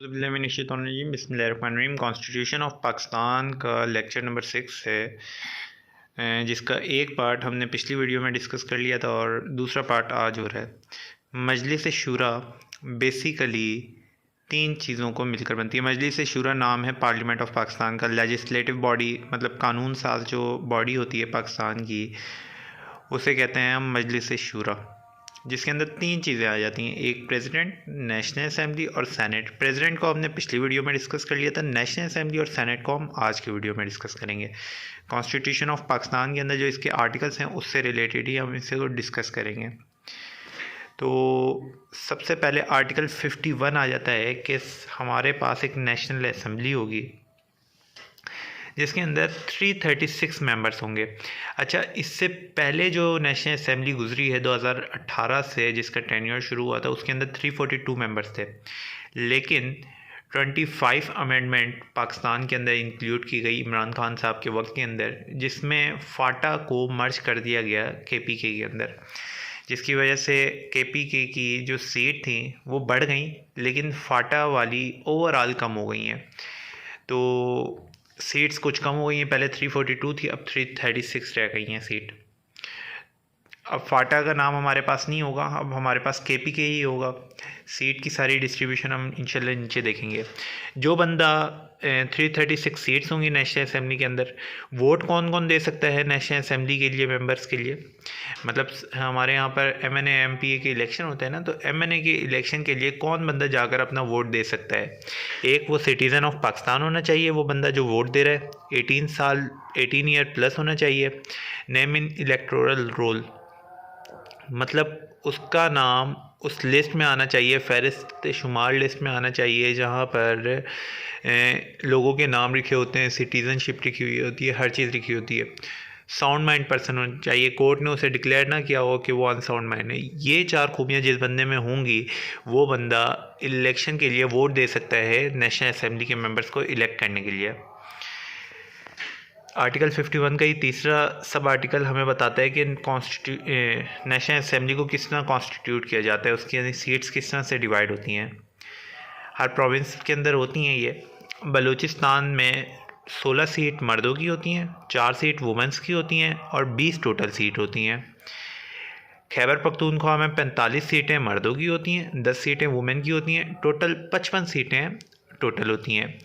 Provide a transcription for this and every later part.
बिस्मिल्लाहिर्रहमानिर्रहीम। Constitution of Pakistan का lecture number 6 है, जिसका एक पार्ट हमने पिछली वीडियो में डिस्कस कर लिया था और दूसरा पार्ट आज हो रहा है। मजलिस शूरा बेसिकली तीन चीज़ों को मिलकर बनती है। मजलिस शूरा नाम है पार्लियामेंट ऑफ पाकिस्तान का, लेजिस्लेटिव बॉडी, मतलब कानून साज जो बॉडी होती है पाकिस्तान की, उसे कहते हैं हम मजलिस शूरा, जिसके अंदर तीन चीज़ें आ जाती हैं। एक प्रेसिडेंट, नेशनल असेंबली और सेनेट। प्रेसिडेंट को हमने पिछली वीडियो में डिस्कस कर लिया था, नेशनल असेंबली और सेनेट को हम आज की वीडियो में डिस्कस करेंगे। कॉन्स्टिट्यूशन ऑफ पाकिस्तान के अंदर जो इसके आर्टिकल्स हैं उससे रिलेटेड ही हम इसे डिस्कस करेंगे। तो सबसे पहले आर्टिकल 51 आ जाता है कि हमारे पास एक नेशनल असेंबली होगी जिसके अंदर 336 मेंबर्स होंगे। अच्छा, इससे पहले जो नेशनल असेंबली गुजरी है 2018 से, जिसका टेन्योर शुरू हुआ था, उसके अंदर 342 मेंबर्स थे, लेकिन 25 अमेंडमेंट पाकिस्तान के अंदर इंक्लूड की गई इमरान खान साहब के वक्त के अंदर, जिसमें फाटा को मर्ज कर दिया गया KPK के अंदर, जिसकी वजह से KPK की जो सीट थी वो बढ़ गई, लेकिन फाटा वाली ओवरऑल कम हो गई हैं। तो सीट्स कुछ कम हो गई हैं, पहले 342 थी, अब 336 रह गई हैं सीट। अब फाटा का नाम हमारे पास नहीं होगा, अब हमारे पास KPK ही होगा। सीट की सारी डिस्ट्रीब्यूशन हम इंशाल्लाह नीचे देखेंगे। जो बंदा 336 सीट्स होंगी नेशनल असेंबली के अंदर, वोट कौन कौन दे सकता है नेशनल असेंबली के लिए मेंबर्स के लिए? मतलब हमारे यहाँ पर MNA MPA के इलेक्शन होते हैं ना, तो MNA के इलेक्शन के लिए कौन बंदा जाकर अपना वोट दे सकता है? एक, वो सिटीज़न ऑफ पाकिस्तान होना चाहिए, वो बंदा जो वोट दे रहा है, 18 ईयर प्लस होना चाहिए। नेम इन इलेक्टोरल रोल, मतलब उसका नाम उस लिस्ट में आना चाहिए, फहरिस्त शुमार लिस्ट में आना चाहिए, जहाँ पर लोगों के नाम लिखे होते हैं, सिटीज़नशिप लिखी हुई होती है, हर चीज़ लिखी होती है। साउंड माइंड पर्सन होना चाहिए, कोर्ट ने उसे डिक्लेयर ना किया हो कि वो अनसाउंड माइंड है। ये चार खूबियाँ जिस बंदे में होंगी, वो बंदा इलेक्शन के लिए वोट दे सकता है नेशनल असेंबली के मेंबर्स को इलेक्ट करने के लिए। आर्टिकल 51 का ही तीसरा सब आर्टिकल हमें बताता है कि नेशनल असेंबली को किस तरह कॉन्स्टिट्यूट किया जाता है, उसकी सीट्स किस तरह से डिवाइड होती हैं। हर प्रोविंस के अंदर होती हैं ये। बलूचिस्तान में 16 सीट मर्दों की होती हैं, 4 सीट वुमेंस की होती हैं और 20 टोटल सीट होती हैं। खैबर पख्तूनख्वा में 45 सीटें मर्दों की होती हैं, 10 सीटें वुमेन की होती हैं, टोटल 55 सीटें टोटल होती हैं।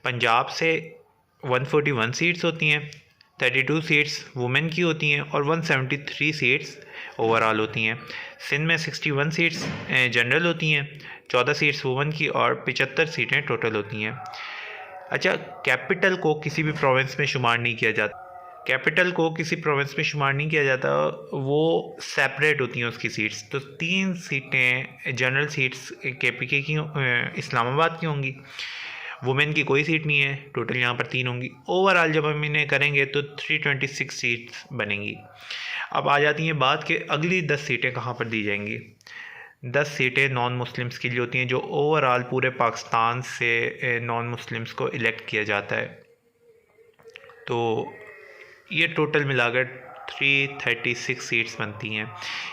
पंजाब से 141 सीट्स होती हैं, 32 सीट्स वुमेन की होती हैं और 173 सीट्स ओवरऑल होती हैं। सिंध में 61 सीट्स जनरल होती हैं, 14 सीट्स वुमेन की और 75 सीटें टोटल होती हैं। अच्छा, कैपिटल को किसी भी प्रोविंस में शुमार नहीं किया जाता, वो सेपरेट होती हैं उसकी सीट्स। तो 3 सीटें जनरल सीट्स KPK की इस्लामाबाद की होंगी, वुमेन की कोई सीट नहीं है, टोटल यहाँ पर 3 होंगी। ओवरऑल जब हम इन्हें करेंगे तो 326 सीट्स बनेंगी। अब आ जाती हैं बात कि अगली 10 सीटें कहाँ पर दी जाएंगी। 10 सीटें नॉन मुस्लिम्स के लिए होती हैं, जो ओवरऑल पूरे पाकिस्तान से नॉन मुस्लिम्स को इलेक्ट किया जाता है। तो ये टोटल मिलाकर 336 सीट्स बनती हैं।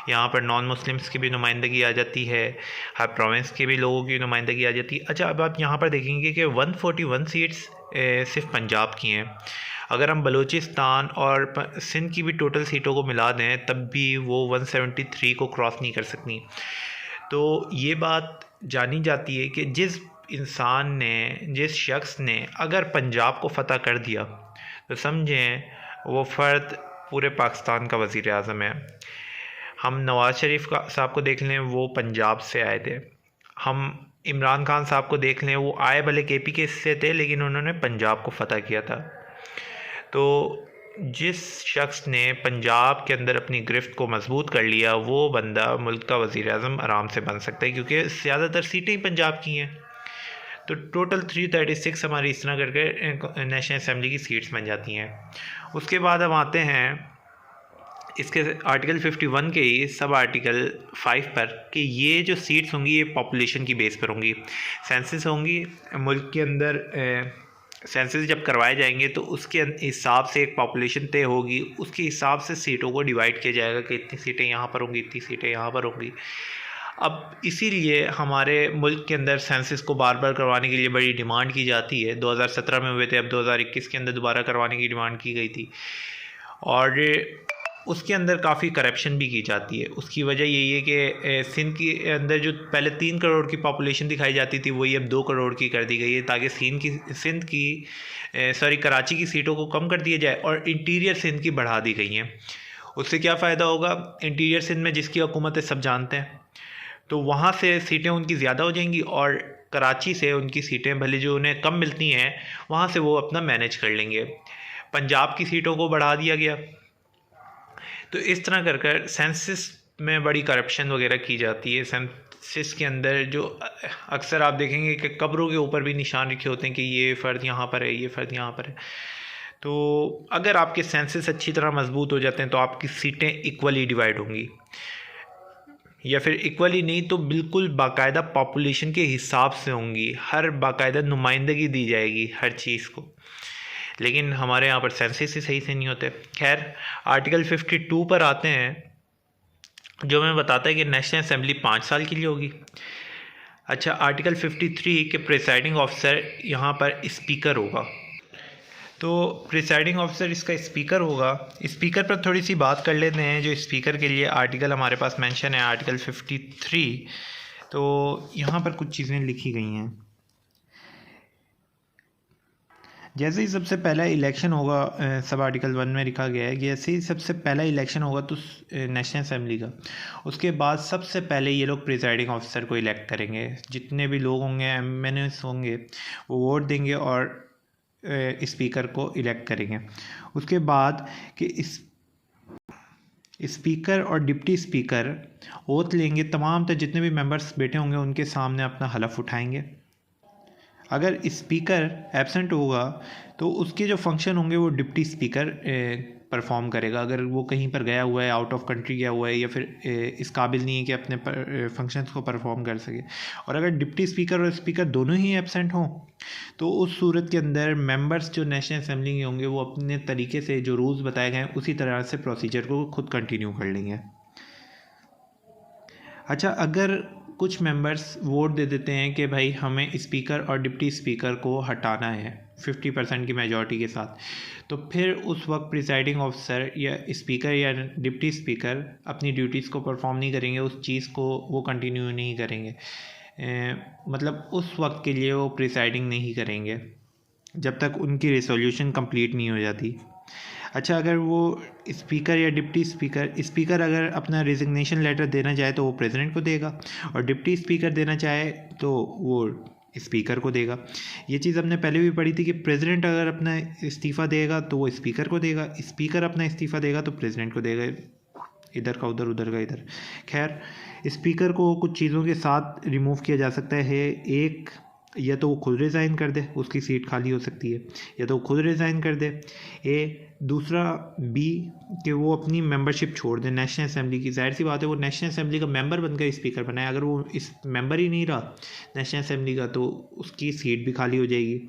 यहाँ पर नॉन मुस्लिम्स की भी नुमाइंदगी आ जाती है, हर प्रोविंस के भी लोगों की नुमाइंदगी आ जाती है। अच्छा, अब आप यहाँ पर देखेंगे कि 141 सीट्स सिर्फ पंजाब की हैं। अगर हम बलूचिस्तान और सिंध की भी टोटल सीटों को मिला दें, तब भी वो 173 को क्रॉस नहीं कर सकती। तो ये बात जानी जाती है कि जिस शख्स ने अगर पंजाब को फ़तह कर दिया, तो समझें वो फ़र्द पूरे पाकिस्तान का वज़ीर आज़म है। हम नवाज़ शरीफ साहब को देख लें, वो पंजाब से आए थे। हम इमरान खान साहब को देख लें, वो आए भले KPK से थे, लेकिन उन्होंने पंजाब को फ़तह किया था। तो जिस शख्स ने पंजाब के अंदर अपनी गिरफ्त को मजबूत कर लिया, वो बंदा मुल्क का वज़ीर आज़म आराम से बन सकता है, क्योंकि ज़्यादातर सीटें ही पंजाब की हैं। तो टोटल 336 हमारी इस तरह करके नेशनल असेंबली की सीट्स बन जाती हैं। उसके बाद हम आते हैं इसके आर्टिकल 51 के ही सब आर्टिकल 5 पर, कि ये जो सीट्स होंगी ये पॉपुलेशन की बेस पर होंगी। सेंसस होंगी मुल्क के अंदर, सेंसस जब करवाए जाएंगे तो उसके हिसाब से एक पॉपुलेशन तय होगी, उसके हिसाब से सीटों को डिवाइड किया जाएगा कि इतनी सीटें यहाँ पर होंगी, इतनी सीटें यहाँ पर होंगी। अब इसीलिए हमारे मुल्क के अंदर सेंसस को बार बार करवाने के लिए बड़ी डिमांड की जाती है। 2017 में हुए थे, अब 2021 के अंदर दोबारा करवाने की डिमांड की गई थी और उसके अंदर काफ़ी करप्शन भी की जाती है। उसकी वजह यही है कि सिंध के अंदर जो पहले 3 करोड़ की पॉपुलेशन दिखाई जाती थी वही अब 2 करोड़ की कर दी गई है, ताकि कराची की सीटों को कम कर दिया जाए और इंटीरियर सिंध की बढ़ा दी गई हैं। उससे क्या फ़ायदा होगा? इंटीरियर सिंध में जिसकी हुकूमत है सब जानते हैं, तो वहाँ से सीटें उनकी ज़्यादा हो जाएंगी और कराची से उनकी सीटें भले जो उन्हें कम मिलती हैं वहाँ से वो अपना मैनेज कर लेंगे। पंजाब की सीटों को बढ़ा दिया गया। तो इस तरह कर कर सेंसस में बड़ी करप्शन वगैरह की जाती है। सेंसस के अंदर जो अक्सर आप देखेंगे कि कब्रों के ऊपर भी निशान लिखे होते हैं कि ये फ़र्द यहाँ पर है, ये फ़र्द यहाँ पर है। तो अगर आपके सेंसस अच्छी तरह मजबूत हो जाते हैं तो आपकी सीटें इक्वली डिवाइड होंगी, या फिर इक्वली नहीं तो बिल्कुल बाकायदा पॉपुलेशन के हिसाब से होंगी, हर बाकायदा नुमाइंदगी दी जाएगी हर चीज़ को। लेकिन हमारे यहाँ पर सेंसस ही सही से नहीं होते। खैर, आर्टिकल 52 पर आते हैं, जो हमें बताता है कि नेशनल असेंबली 5 साल के लिए होगी। अच्छा, आर्टिकल 53 के प्रिसाइडिंग ऑफिसर यहाँ पर स्पीकर होगा। तो प्रिसाइडिंग ऑफिसर इसका स्पीकर होगा। स्पीकर पर थोड़ी सी बात कर लेते हैं। जो स्पीकर के लिए आर्टिकल हमारे पास मेंशन है, आर्टिकल 53, तो यहाँ पर कुछ चीज़ें लिखी गई हैं। जैसे ही सबसे पहला इलेक्शन होगा, सब आर्टिकल 1 में लिखा गया है कि जैसे ही सबसे पहला इलेक्शन होगा तो नेशनल असेंबली का, उसके बाद सबसे पहले ये लोग प्रिसाइडिंग ऑफिसर को इलेक्ट करेंगे। जितने भी लोग होंगे, MNS होंगे, वो वोट देंगे और स्पीकर को इलेक्ट करेंगे। उसके बाद कि इस स्पीकर और डिप्टी स्पीकर ओथ लेंगे, तमाम तो जितने भी मेंबर्स बैठे होंगे उनके सामने अपना हलफ उठाएंगे। अगर स्पीकर एब्सेंट होगा तो उसके जो फंक्शन होंगे वो डिप्टी स्पीकर परफॉर्म करेगा। अगर वो कहीं पर गया हुआ है, आउट ऑफ कंट्री गया हुआ है, या फिर इस काबिल नहीं है कि अपने फंक्शंस को परफॉर्म कर सके, और अगर डिप्टी स्पीकर और स्पीकर दोनों ही एब्सेंट हों तो उस सूरत के अंदर मेंबर्स जो नेशनल असेंबली के होंगे वो अपने तरीके से जो रूल्स बताए गए हैं उसी तरह से प्रोसीजर को खुद कंटिन्यू कर लेंगे। अच्छा, अगर कुछ मेंबर्स वोट दे देते हैं कि भाई हमें स्पीकर और डिप्टी स्पीकर को हटाना है 50% की मेजॉरिटी के साथ, तो फिर उस वक्त प्रिसाइडिंग ऑफिसर या स्पीकर या डिप्टी स्पीकर अपनी ड्यूटीज़ को परफॉर्म नहीं करेंगे, उस चीज़ को वो कंटिन्यू नहीं करेंगे। मतलब उस वक्त के लिए वो प्रिसाइडिंग नहीं करेंगे जब तक उनकी रिसोल्यूशन कंप्लीट नहीं हो जाती। अच्छा, अगर वो स्पीकर या डिप्टी स्पीकर अगर अपना रिजिग्नेशन लेटर देना चाहे तो वो प्रेसिडेंट को देगा, और डिप्टी स्पीकर देना चाहे तो वो स्पीकर को देगा। ये चीज़ हमने पहले भी पढ़ी थी कि प्रेसिडेंट अगर अपना इस्तीफ़ा देगा तो वो स्पीकर को देगा, स्पीकर अपना इस्तीफ़ा देगा तो प्रेसिडेंट को देगा। इधर का उधर, उधर का इधर। खैर, स्पीकर को कुछ चीज़ों के साथ रिमूव किया जा सकता है। एक, या तो वो खुद रिज़ाइन कर दे, उसकी सीट खाली हो सकती है, या तो वो खुद रिज़ाइन कर दे। दूसरा बी, कि वो अपनी मेंबरशिप छोड़ दे नेशनल असेंबली की। जाहिर सी बात है वो नेशनल असेंबली का मेंबर बनकर स्पीकर बनाए। अगर वो इस मेंबर ही नहीं रहा नेशनल असेंबली का तो उसकी सीट भी खाली हो जाएगी।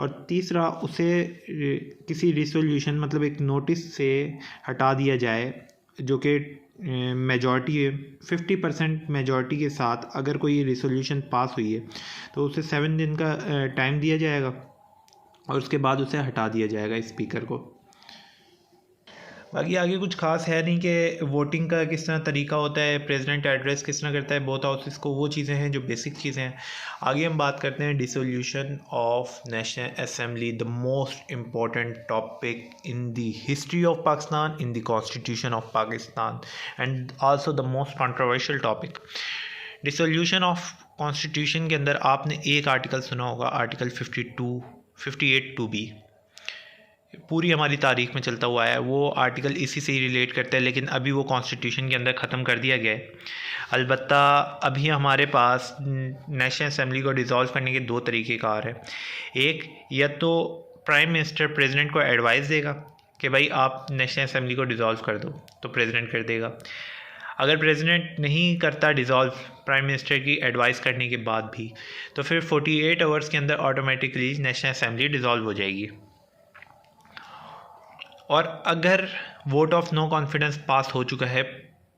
और तीसरा, उसे किसी रिसोल्यूशन मतलब एक नोटिस से हटा दिया जाए, जो कि मेजॉरिटी 50% मेजॉरिटी के साथ अगर कोई रिसोल्यूशन पास हुई है तो उसे 7 दिन का टाइम दिया जाएगा और उसके बाद उसे हटा दिया जाएगा स्पीकर को। बाकी आगे कुछ खास है नहीं कि वोटिंग का किस तरह तरीका होता है, प्रेसिडेंट एड्रेस किस तरह करता है बोथ हाउसेस को, वो चीज़ें हैं जो बेसिक चीज़ें हैं। आगे हम बात करते हैं dissolution of national assembly, the most important topic in the history of Pakistan, in the constitution of Pakistan, and also the most controversial topic. Dissolution of constitution के अंदर आपने एक आर्टिकल सुना होगा, आर्टिकल 58 2B, पूरी हमारी तारीख में चलता हुआ है। वो आर्टिकल इसी से ही रिलेट करता है, लेकिन अभी वो कॉन्स्टिट्यूशन के अंदर ख़त्म कर दिया गया है। अलबत्ता अभी हमारे पास नेशनल असेंबली को डिज़ोल्व करने के 2 तरीक़ेकार हैं। एक, या तो प्राइम मिनिस्टर प्रेसिडेंट को एडवाइस देगा कि भाई आप नेशनल असेंबली को डिज़ोल्व कर दो, तो प्रेसिडेंट कर देगा। अगर प्रेसिडेंट नहीं करता डिज़ोल्व प्राइम मिनिस्टर की एडवाइस करने के बाद भी, तो फिर 48 आवर्स के अंदर ऑटोमेटिकली नेशनल असेंबली डिज़ोल्व हो जाएगी। और अगर वोट ऑफ नो कॉन्फिडेंस पास हो चुका है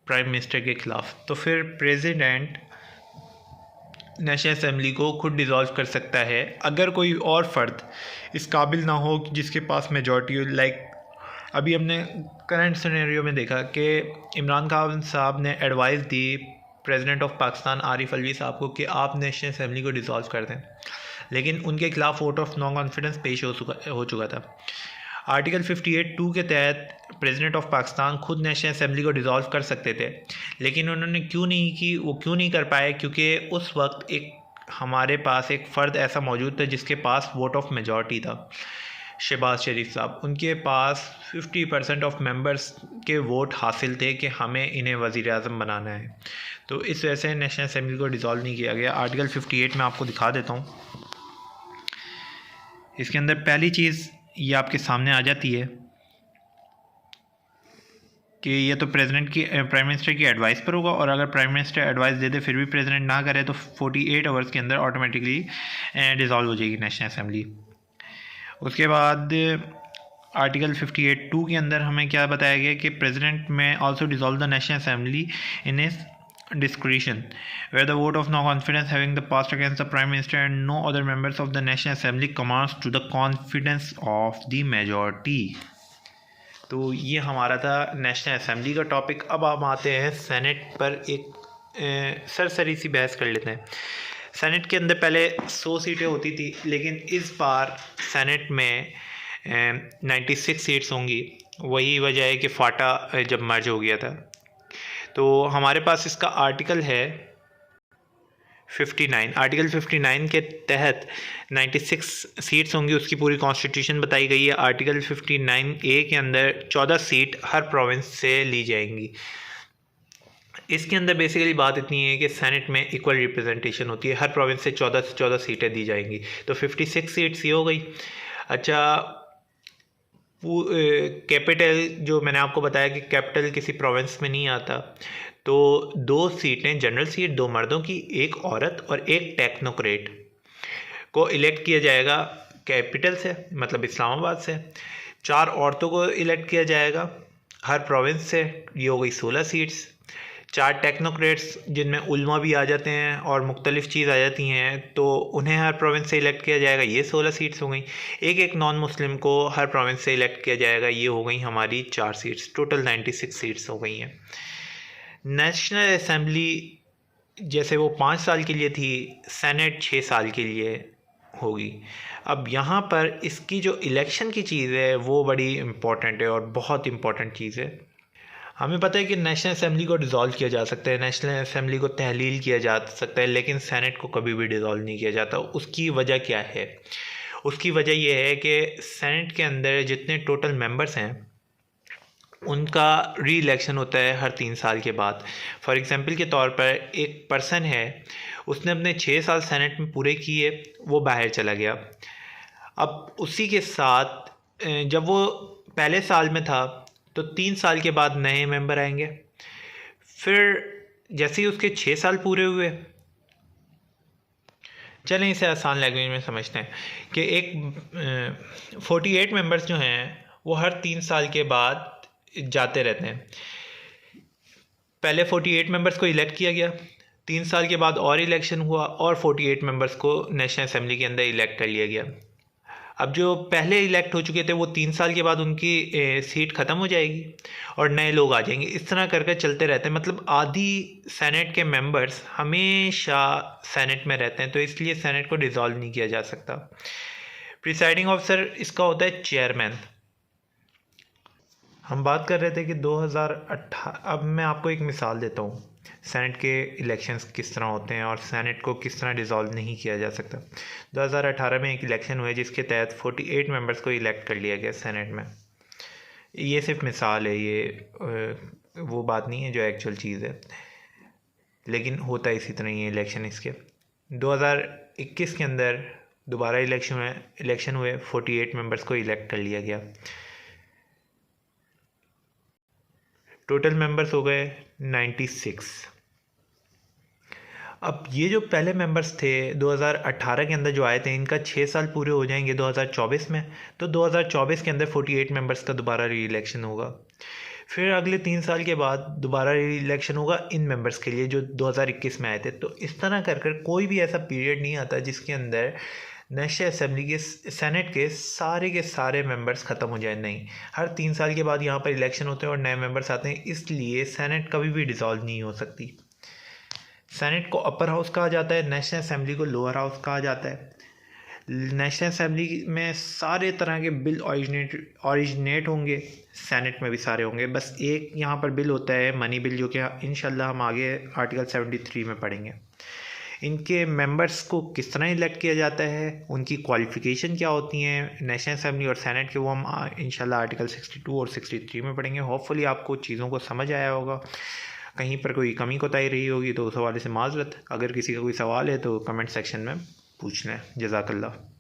प्राइम मिनिस्टर के ख़िलाफ़, तो फिर प्रेसिडेंट नेशनल असेंबली को खुद डिज़ोल्व कर सकता है अगर कोई और फ़र्द इस काबिल ना हो जिसके पास मेजॉरिटी हो। लाइक अभी हमने करंट सिनेरियो में देखा कि इमरान खान साहब ने advice the president of Pakistan Arif Alvi साहब को कि आप नेशनल असेंबली को डिज़ोल्व कर दें, लेकिन उनके खिलाफ वोट ऑफ नो कॉन्फिडेंस पेश हो चुका था। आर्टिकल 58(2) के तहत प्रेसिडेंट ऑफ पाकिस्तान खुद नेशनल असेंबली को डिज़ोल्व कर सकते थे, लेकिन उन्होंने क्यों नहीं कर पाए? क्योंकि उस वक्त हमारे पास एक फ़र्द ऐसा मौजूद था जिसके पास वोट ऑफ मेजॉरिटी था, शहबाज शरीफ साहब। उनके पास 50% ऑफ मेंबर्स के वोट हासिल थे कि हमें इन्हें वज़ीर आज़म बनाना है। तो इस वजह से नेशनल असेंबली को डिज़ोल्व नहीं किया गया। आर्टिकल 58 में आपको दिखा देता हूँ। इसके अंदर पहली चीज़ ये आपके सामने आ जाती है कि ये तो प्राइम मिनिस्टर की एडवाइस पर होगा, और अगर प्राइम मिनिस्टर एडवाइस दे दे फिर भी प्रेसिडेंट ना करे तो 48 आवर्स के अंदर ऑटोमेटिकली डिज़ोल्व हो जाएगी नेशनल असेंबली। उसके बाद आर्टिकल 58(2) के अंदर हमें क्या बताया गया कि प्रेसिडेंट में also dissolve the national assembly in his discretion where the vote of no confidence having the passed against the prime minister and no other members of the national assembly commands to the confidence of the majority। तो ये हमारा था national assembly का topic. अब हम आते हैं senate पर, एक सरसरी सी बहस कर लेते हैं। सेनेट के अंदर पहले 100 सीटें होती थी, लेकिन इस बार सेनेट में 96 सीट्स होंगी। वही वजह है कि फाटा जब मर्ज हो गया था। तो हमारे पास इसका आर्टिकल है 59। आर्टिकल 59 के तहत 96 सीट्स होंगी, उसकी पूरी कॉन्स्टिट्यूशन बताई गई है। आर्टिकल 59(a) के अंदर 14 सीट हर प्रोविंस से ली जाएंगी। इसके अंदर बेसिकली बात इतनी है कि सेनेट में इक्वल रिप्रेजेंटेशन होती है, हर प्रोविंस से 14 सीटें दी जाएंगी। तो 56 सीट्स ये हो गई। अच्छा, कैपिटल जो मैंने आपको बताया कि कैपिटल किसी प्रोविंस में नहीं आता, तो 2 सीटें जनरल सीट, 2 मर्दों की, 1 औरत और 1 टेक्नोक्रेट को इलेक्ट किया जाएगा कैपिटल से, मतलब इस्लामाबाद से। 4 औरतों को इलेक्ट किया जाएगा हर प्रोविंस से, ये हो गई 16 सीट्स। 4 टेक्नोक्रेट्स जिनमें उल्मा भी आ जाते हैं और मुख्तलिफ़ चीज़ आ जाती हैं, तो उन्हें हर प्रोविंस से इलेक्ट किया जाएगा, ये 16 सीट्स हो गई। एक नॉन मुस्लिम को हर प्रोविंस से इलेक्ट किया जाएगा, ये हो गई हमारी 4 सीट्स। टोटल 96 सीट्स हो गई हैं। नेशनल असेंबली जैसे वो 5 साल के लिए थी, सेनेट 6 साल के लिए होगी। अब यहाँ पर इसकी जो इलेक्शन की चीज़ है वो बड़ी इम्पॉर्टेंट है और बहुत इम्पॉर्टेंट चीज़ है। हमें पता है कि नेशनल असेंबली को डिज़ोल्व किया जा सकता है, नेशनल असेंबली को तहलील किया जा सकता है, लेकिन सेनेट को कभी भी डिज़ोल्व नहीं किया जाता। उसकी वजह क्या है? उसकी वजह यह है कि सेनेट के अंदर जितने टोटल मेंबर्स हैं उनका री इलेक्शन होता है हर 3 साल के बाद। फॉर एग्ज़ाम्पल के तौर पर एक पर्सन है, उसने अपने 6 साल सेनेट में पूरे किए, वो बाहर चला गया। अब उसी के साथ जब वो पहले साल में था तो 3 साल के बाद नए मेंबर आएंगे। फिर जैसे ही उसके 6 साल पूरे हुए, चलें इसे आसान लैंग्वेज में समझते हैं कि एक 48 मेंबर्स जो हैं वो हर 3 साल के बाद जाते रहते हैं। पहले 48 मेंबर्स को इलेक्ट किया गया, 3 साल के बाद और इलेक्शन हुआ और 48 मेंबर्स को नेशनल असेंबली के अंदर इलेक्ट कर लिया गया। अब जो पहले इलेक्ट हो चुके थे वो 3 साल के बाद उनकी सीट ख़त्म हो जाएगी और नए लोग आ जाएंगे। इस तरह कर चलते रहते हैं, मतलब आधी सेनेट के मेंबर्स हमेशा सेनेट में रहते हैं, तो इसलिए सेनेट को डिज़ोल्व नहीं किया जा सकता। प्रिसाइडिंग ऑफिसर इसका होता है चेयरमैन। हम बात कर रहे थे कि 2018, अब मैं आपको एक मिसाल देता हूँ सेनेट के इलेक्शंस किस तरह होते हैं और सेनेट को किस तरह डिज़ोल्व नहीं किया जा सकता। 2018 में एक इलेक्शन हुए जिसके तहत 48 मेंबर्स को इलेक्ट कर लिया गया सेनेट में। ये सिर्फ मिसाल है, ये वो बात नहीं है जो एक्चुअल चीज़ है, लेकिन होता इसी तरह ही इलेक्शन। इसके 2021 के अंदर दोबारा इलेक्शन हुए 48 मेंबर्स को इलेक्ट कर लिया गया। टोटल मेंबर्स हो गए 96। अब ये जो पहले मेंबर्स थे 2018 के अंदर जो आए थे, इनका 6 साल पूरे हो जाएंगे 2024 में, तो 2024 के अंदर 48 मेंबर्स का दोबारा री इलेक्शन होगा। फिर अगले 3 साल के बाद दोबारा इलेक्शन होगा इन मेंबर्स के लिए जो 2021 में आए थे। तो इस तरह कर कर कोई भी ऐसा पीरियड नहीं आता जिसके अंदर नेशनल असेंबली के सेनेट के सारे मेंबर्स ख़त्म हो जाए। नहीं, हर 3 साल के बाद यहाँ पर इलेक्शन होते हैं और नए मेंबर्स आते हैं, इसलिए सेनेट कभी भी डिसॉल्व नहीं हो सकती। सेनेट को अपर हाउस कहा जाता है, नेशनल असेंबली को लोअर हाउस कहा जाता है। नेशनल असेंबली में सारे तरह के बिल ओरिजिनेट होंगे, सेनेट में भी सारे होंगे। बस एक यहाँ पर बिल होता है मनी बिल, जो कि इंशाल्लाह हम आगे आर्टिकल 73 में पढ़ेंगे। इनके मेंबर्स को किस तरह इलेक्ट किया जाता है, उनकी क्वालिफ़िकेशन क्या होती हैं नेशनल असेंबली और सेनेट के, वो हम इंशाल्लाह आर्टिकल 62 और 63 में पढ़ेंगे। होपफुली आपको चीज़ों को समझ आया होगा, कहीं पर कोई कमी कोताही रही होगी तो उस हवाले से माज़रत। अगर किसी का कोई सवाल है तो कमेंट सेक्शन में पूछना है। जज़ाकल्लाह।